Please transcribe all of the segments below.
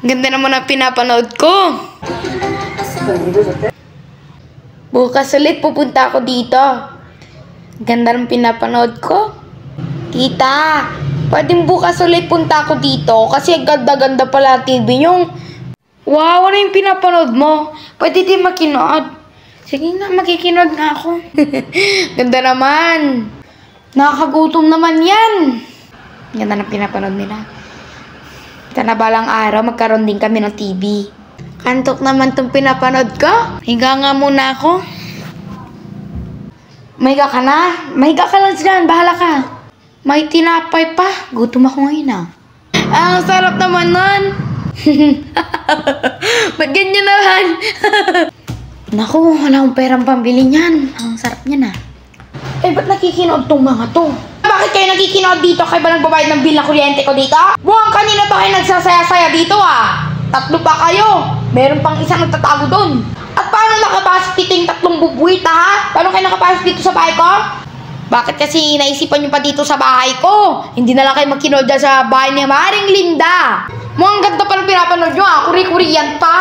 Ganda naman ang pinapanood ko. Bukas ulit pupunta ako dito. Ganda ng pinapanood ko. Tita, pwedeng bukas ulit punta ako dito kasi ganda-ganda pala TV yung... Wow, ano yung pinapanood mo? Pwede din makinood. Sige nga, makikinood nga ako. Ganda naman. Nakakagutom naman yan. Ganda ng pinapanood nila. Sana balang araw magkaroon din kami ng TV. Kantok naman itong pinapanood ko. Higa nga muna ako. Mahiga ka na? Mahiga ka lang dyan. Bahala ka. May tinapay pa. Gutom ako ngayon ah. Ang sarap naman nun. Ba't ganyan naman? Naku, wala akong perang pambili niyan. Ang sarap niyan ah. Eh, ba't nakikinood tong mga to? Bakit kayo nakikinood dito? Kayo ba nagbabayad ng bill na kuryente ko dito? Buwang kanina pa kayo nagsasaya-saya dito ah. 3 pa kayo. Meron pang isang nagtatago doon. At paano nakapasok dito yung 3 bubuwit ha? Paano kayo nakapasok dito sa bahay ko? Bakit kasi naisipan nyo pa dito sa bahay ko? Hindi na lang kayo magkinood dyan sa bahay ni Maring Linda. Mukhang ganda pa ng pinapanood nyo ha? Kuri-kuriyan pa.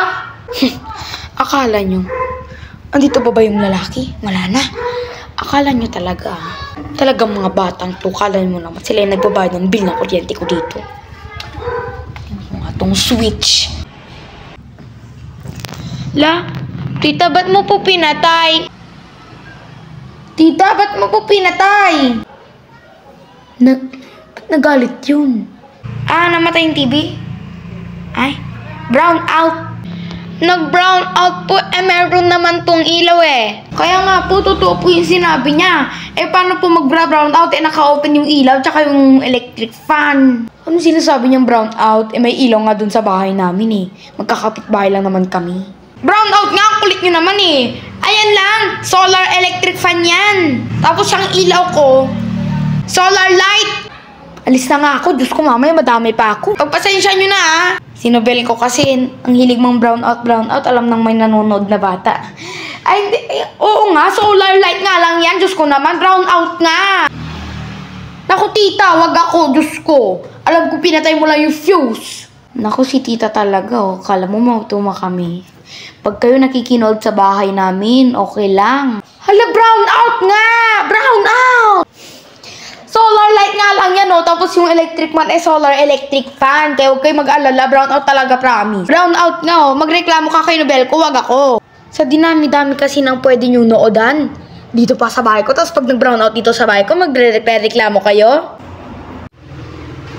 Akala nyo, andito ba yung lalaki? Wala na. Akala nyo talaga, talagang mga batang to, akala nyo naman sila yung nagbabayad ng bill ng kuryente ko dito. Yung mga tong switch. La, tita, ba't mo po pinatay? Tita, ba't mo po pinatay? Ba't nagalit yun? Ah, namatay yung TV? Ay, brown out. Nag-brown out po, meron naman tong ilaw eh. Kaya nga po, totoo po yung sinabi niya. Eh, paano po mag-brown out? Eh, naka-open yung ilaw, tsaka yung electric fan. Ano sinasabi niyang brown out? Eh, may ilaw nga dun sa bahay namin eh. Magkakapit-bahay lang naman kami. Brown out nga, ang kulit niyo naman eh. Ayan lang, solar electric fan yan. Tapos yung ilaw ko, solar light. Alis na nga ako, Diyos ko mamaya madami pa ako. Pagpasensya nyo na ah. Sinobel ko kasi ang hilig mong brown out, alam nang may nanonood na bata. Ay, hindi, oo nga, solar light nga lang yan, Diyos ko naman, brown out nga. Naku tita, wag ako, Diyos ko. Alam ko pinatay mo lang yung fuse. Naku si tita talaga oh, kala mo mautuma kami. Pag kayo nakikinood sa bahay namin, okay lang. Hala, brown out nga! Brown out! Solar light nga lang yan, oh. Tapos yung electric man ay solar electric fan. Kaya huwag kayo mag-alala, brown out talaga, promise. Brown out nga, oh. Magreklamo ka kay Nobel ko, wag ako. Sa dinami-dami kasi nang pwede nyo noodan. Dito pa sa bahay ko, tapos pag nag-brown out dito sa bahay ko, magre-reklamo kayo.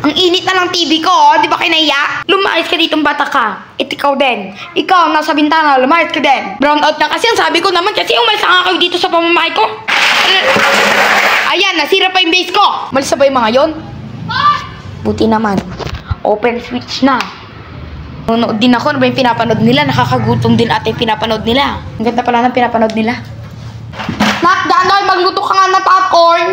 Ang init na ng TV ko, oh. Di ba kayo naiya? Lumayas ka ditong bata ka. At ikaw din. Ikaw, nasa bintana, lumayas ka din. Brown out na kasi, ang sabi ko naman, kasi umalis nga kayo dito sa pamamahay ko. Ayan, nasira pa yung base ko. Malis na ba yung mga yon? Buti naman. Open switch na. Nanonood din ako. Ano ba yung pinapanood nila? Nakakagutom din ate yung pinapanood nila. Ang ganda pala ng pinapanood nila. Nak, Danoy, magluto ka nga ng popcorn.